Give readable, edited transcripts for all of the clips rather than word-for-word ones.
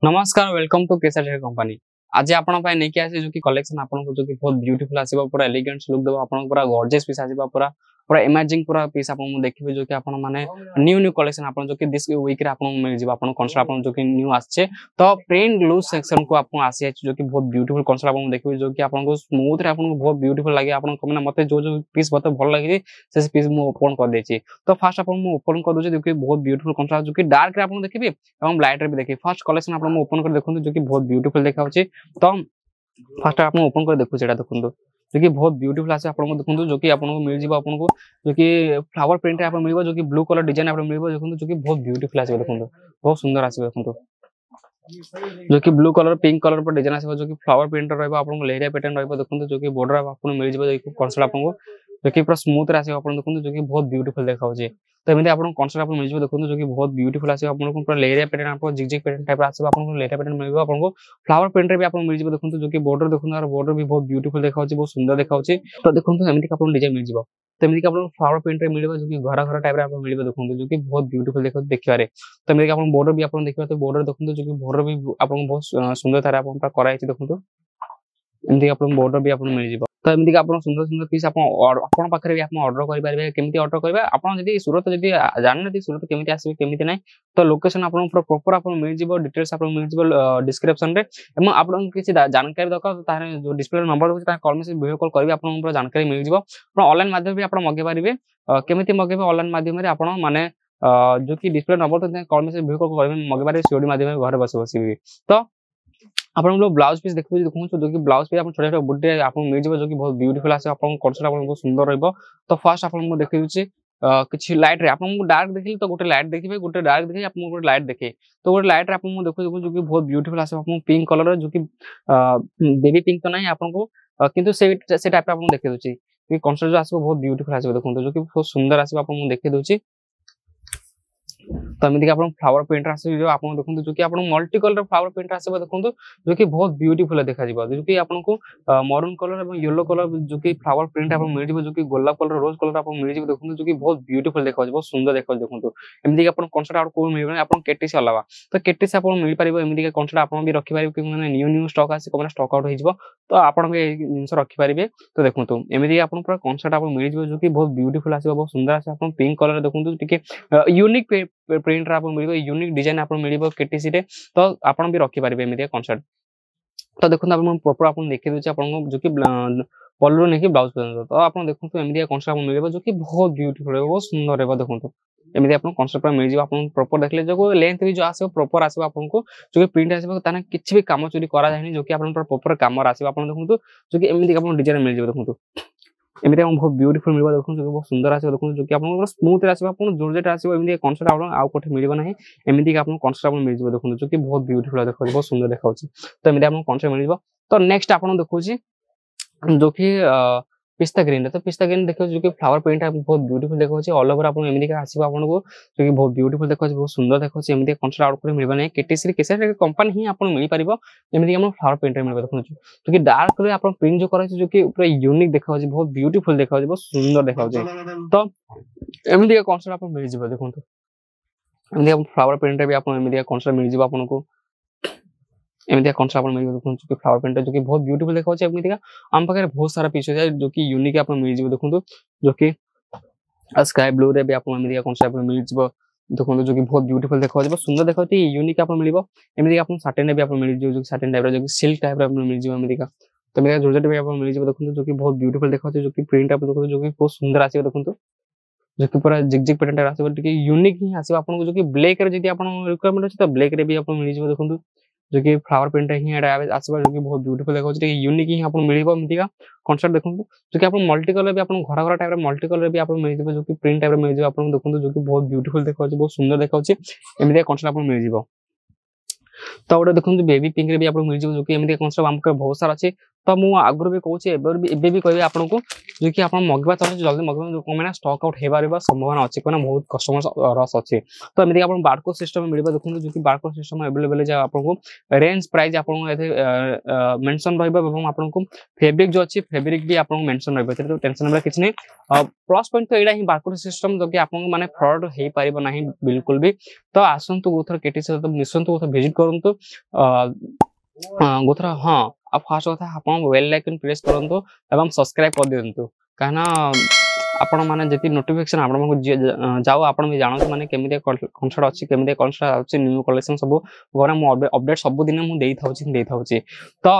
नमस्कार welcome to Kesar company. आज आपण पाए नेकी आसे जो कि कलेक्शन आपण को जो कि बहुत ब्यूटीफुल आसीबा पूरा एलिगेंट लुक देबा आपण पूरा गॉर्जियस पीस आसीबा पूरा पूरा इमेजिंग पूरा पीस आपण देखिबे जो कि आपण माने न्यू न्यू कलेक्शन आपण जो कि दिस वीक रे आपण मिल जिबा आपण कॉन्सेप्ट आपण जो कि न्यू आछे तो प्रिंट लूज सेक्शन को आपण आसी आछे जो कि बहुत ब्यूटीफुल कॉन्सेप्ट आपण देखिबे जो कि आपण को स्मूथ रे आपण को बहुत ब्यूटीफुल लागे आपण को माने मते जो पीस बहुत भल लागे से पीस मु ओपन कर देछि। तो फर्स्ट आपण मु ओपन कर दोछि जो कि बहुत ब्यूटीफुल कॉन्सेप्ट जो कि डार्क रे आपण देखिबे एवं लाइट रे भी देखिबे। फर्स्ट कलेक्शन आपण मु ओपन कर देखंतु जो कि बहुत ब्यूटीफुल देखाउछि। तो फर्स्ट आपण ओपन कर देखु सेटा देखंतु जो कि बहुत ब्यूटीफुल आसे आपण को देखंतु जो कि आपण को मिल जिबो आपण को जो कि फ्लावर प्रिंट रे आपण मिलबो जो कि ब्लू कलर डिजाइन आपण मिलबो देखंतु जो कि बहुत ब्यूटीफुल आसे देखंतु बहुत सुंदर आसे देखंतु जो कि ब्लू कलर पिंक कलर पर डिजाइन आसे जो कि फ्लावर प्रिंट रहबो आपण को लेरिया पैटर्न रहबो देखंतु जो कि बॉर्डर आपण मिल जिबो जो कि कॉन्सेप्ट आपण को जो कि पूरा स्मूथ रे आसे आपण देखंतु जो कि बहुत ब्यूटीफुल देखाउछि। तो एमती आपण कॉन्सेप्ट आपण मिल जिबो देखंतु जो कि बहुत ब्यूटीफुल आसे आपण को पूरा लेरिया पैटर्न आपण जिगजिग पैटर्न टाइप आसे आपण को लेरिया पैटर्न मिलबो आपण को फ्लावर प्रिंट रे भी आपण मिल जिबो देखंतु जो कि बॉर्डर देखंतु और बॉर्डर भी बहुत ब्यूटीफुल देखाउछि बहुत सुंदर देखाउछि। तो देखंतु एमती आपण डिजाइन मिल जिबो तो एमती आपण फ्लावर प्रिंट रे मिलबो जो कि घर घर टाइप रे आपण मिलबो देखंतु जो कि बहुत ब्यूटीफुल देखाउछि देखिबारे। तो एमती आपण बॉर्डर भी आपण देखिबा तो बॉर्डर देखंतु जो कि बॉर्डर भी आपण बहुत सुंदर तारा आपण कराइछि देखंतु एमती आपण बॉर्डर भी आपण मिल जिबो। तो एमती आपण सुंदर सुंदर पीस आपण पाखरे भी आपण ऑर्डर करि पारिबे केमती ऑर्डर करबा आपण जदी सूरत जदी जाननती सूरत केमती आसीबे केमती नै तो लोकेशन आपण प्रॉपर आपण मिल जिवो डिटेल्स आपण मिल जिवो डिस्क्रिप्शन रे एम आपण किछि जानकारी दरकार तारे जो डिस्प्ले नंबर होछि ता कॉल मेसेज वीडियो कॉल करबे आपण पूरा जानकारी मिल जिवो। आपण ऑनलाइन माध्यम भी आपण मगे पारिबे केमती मगेबे ऑनलाइन माध्यम रे आपण माने जो कि डिस्प्ले नंबर तो कॉल मेसेज वीडियो कॉल करबे मगे पारिबे सीओडी माध्यम रे घर बसी भी। तो आपण लोग ब्लाउज पीस देखबे देखु जो कि ब्लाउज पीस आपण छोटा छोटा बुटे आपण मिल जिवो जो कि बहुत ब्यूटीफुल आसे आपण कॉन्सेप्ट आपण बहुत सुंदर रहबो। तो फर्स्ट आपण को देखि दिछि किछि लाइट रे आपण डार्क देखिले तो गोटे लाइट देखिबे गोटे डार्क देखि आपण गोटे लाइट देखे तो गोटे लाइट रे आपण देखु जो कि बहुत ब्यूटीफुल आसे आपण पिंक कलर जो कि बेबी पिंक तो नै आपण को किंतु से टाइप आपण देखि दोछि कि कॉन्सेप्ट जो आसे बहुत ब्यूटीफुल आसे देखु जो कि बहुत सुंदर आसे आपण देखि दोछि। तो एमती आपण फ्लावर प्रिंट आसे जो आपण देखंतु जो कि आपण मल्टी कलर फ्लावर प्रिंट आसे देखंतु जो कि बहुत ब्यूटीफुल देखा जिवो जो कि आपण को मरून कलर एवं येलो कलर जो कि फ्लावर प्रिंट आपण मिल जिवो जो कि गोलाप कलर रोज कलर आपण मिल जिवो देखंतु जो कि बहुत ब्यूटीफुल देखा जिवो बहुत सुंदर देखा देखंतु एमती कि आपण कॉन्सेप्ट आउट को मिलबे आपण केटीसी अलावा तो केटीसी आपण मिल परिबो एमती कि कॉन्सेप्ट आपण भी रखि परिबो कि माने न्यू न्यू स्टॉक आसे कोन स्टॉक आउट हो जिवो तो आपण भी जिंस रखि परिबे। तो देखंतु एमती आपण पूरा कॉन्सेप्ट आपण मिल जिवो जो कि बहुत ब्यूटीफुल आसे बहुत सुंदर आसे आपण पिंक कलर देखंतु टिके यूनिक प्रिंट रा आपण मिलिबो यूनिक डिजाइन आपण मिलिबो केटीसी रे तो आपण भी रखि परिबे एमती कॉन्सेप्ट। तो देखंतु आपण प्रॉपर आपण देखि दोछि आपण जो कि पल्लू नै कि ब्लाउज पर्यंत तो आपण देखंतु एमती कॉन्सेप्ट आपण मिलिबो जो कि बहुत ब्यूटीफुल रहबो बहुत सुंदर रहबो देखंतु एमती आपण कॉन्सेप्ट पर मिल जिवो आपण प्रॉपर देखले जो लेंथ भी जो आसे प्रॉपर आसे आपण को जो कि प्रिंट आसे ताने किछि भी काम चोरी करा जायनी जो कि आपण प्रॉपर काम आसे आपण देखंतु जो कि एमती आपण डिजाइन मिल जिवो देखंतु एमती हम बहुत ब्यूटीफुल मिलबो देखु जो बहुत सुंदर आसे देखु जो कि आपन स्मूथ रे आसे आपन जॉर्जेट आसे एमती कॉन्सेप्ट आपन आ कोठे मिलबो नाही एमती कि आपन कॉन्सेप्ट आपन मिल जिवो देखु जो कि बहुत ब्यूटीफुल देखौ बहुत सुंदर देखाउछि। तो एमती आपन कॉन्सेप्ट मिल जिवो। तो नेक्स्ट आपन देखुछि जो कि पिस्ता ग्रीन तो पिस्ता ग्रीन देखो जो कि फ्लावर प्रिंट बहुत ब्यूटीफुल देखौछि ऑल ओवर आपन एमती का आसीबो आपन को जो कि बहुत ब्यूटीफुल देखौछि बहुत सुंदर देखौछि एमती कॉन्सेप्ट आउट करे मिलबो नाही केटीसी केसर कंपनी ही आपन मिल परिबो एमती हमन फ्लावर प्रिंट मिलबो देखौ जो कि डार्क रे आपन प्रिंट जो करछि जो कि पूरा यूनिक देखौछि बहुत ब्यूटीफुल देखौछि बहुत सुंदर देखौछि। तो एमती का कॉन्सेप्ट आपन मिल जिवो देखंतु एमती आपन फ्लावर प्रिंट रे भी आपन एमती कॉन्सेप्ट मिल जिवो आपन को एमती कॉन्सेप्ट आपन मिल जिवो जो कि फ्लावर प्रिंट जो कि बहुत ब्यूटीफुल देखौछि एमती का हम पाखे बहुत सारा पीस है जो कि यूनिक आपन मिल जिवो देखंतु जो कि स्काई ब्लू रे भी आपन एमती कॉन्सेप्ट मिल जिवो देखंतु जो कि बहुत ब्यूटीफुल देखौछि बहुत सुंदर देखौछि यूनिक आपन मिलिबो एमती आपन साटिन भी आपन मिल जिवो जो साटिन टाइप रे जो कि सिल्क टाइप रे आपन मिल जिवो एमती का। तो मेरा जॉर्जेट भी आपन मिल जिवो देखंतु जो कि बहुत ब्यूटीफुल देखौछि जो कि प्रिंट आपन देखंतु जो कि बहुत सुंदर आसीबो देखंतु जो कि पूरा जिगजिग पैटर्न आसीबो टिके यूनिक ही आसीबो आपन को जो कि ब्लैक रे जदी आपन रिक्वायरमेंट अछि तो ब्लैक रे भी आपन मिल जिवो देखंतु जो कि फ्लावर प्रिंट ही एडा आसीबो जो कि बहुत ब्यूटीफुल देखौछि टिके यूनिक ही आपन मिलिबो एमती का कॉन्सेप्ट देखंतु जो कि आपन मल्टी कलर भी आपन घर घर टाइप रे मल्टी कलर भी आपन मिल जिवो जो कि प्रिंट टाइप रे मिल जिवो आपन देखंतु जो कि बहुत ब्यूटीफुल देखौछि बहुत सुंदर देखौछि एमती कॉन्सेप्ट आपन मिल जिवो। तो ओडा देखंतु बेबी पिंक रे भी आपन मिल जिवो जो कि एमती कॉन्सेप्ट हमके बहुत सारा अछि तो मु आगुरी भी कहूँ एबे भी कहबी आपको जो कि आप मगवा चाहते जल्दी मगवा कम स्टक आउट हो पार संभावना अच्छी कहना बहुत कस्टमर रस अच्छी। तो एमती आप बारकोड सिस्टम मिल देखो जो कि बारकोड सिस्टम अवेलेबल है आपको रेंज प्राइस आपको मेंशन आपको फैब्रिक जो अच्छी फैब्रिक भी आपको मेंशन रही तो टेंशन वाला किसी नहीं। प्लस पॉइंट तो यहाँ ही बारकोड सिस्टम जो कि आपको माने फ्रॉड हो पार ना बिल्कुल भी। तो आसतु गोथर केटी सहित मिशंतु गोथर विजिट करूँ गोथर हाँ आप फास्ट कथा आप बेल आइकन प्रेस करूँ एवं सब्सक्राइब कर दिंतु कहीं आपण माने जति नोटिफिकेशन आपण जाओ आपण भी जानते माने केमिते कॉन्सेप्ट अछि केमिते कॉन्सेप्ट अछि न्यू कलेक्शन सब गोरा मु अपडेट सब दिन मु देई थाउची तो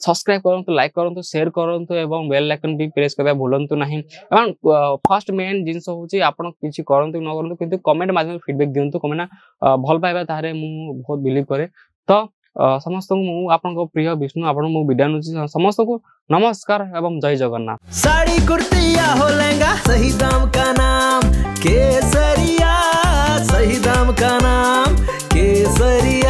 सब्सक्राइब करंतु लाइक करंतु शेयर करंतु एवं बेल आइकन भी प्रेस करबा भूलंतु नहीं। एवं फर्स्ट मेन जिंस होची आपण किछि करंतु न करंतु किंतु कमेंट माध्यम फीडबैक दियंतु कमेना भल पाइबा तारे मु बहुत बिलीव करे। तो समस्त को आपन प्रिय विष्णु आपन मु विदा नुची समस्त को नमस्कार एवं जय जगन्नाथ। साड़ी कुर्ती या हो लहंगा सही दाम का नाम केसरिया, सही दाम का नाम केसरिया।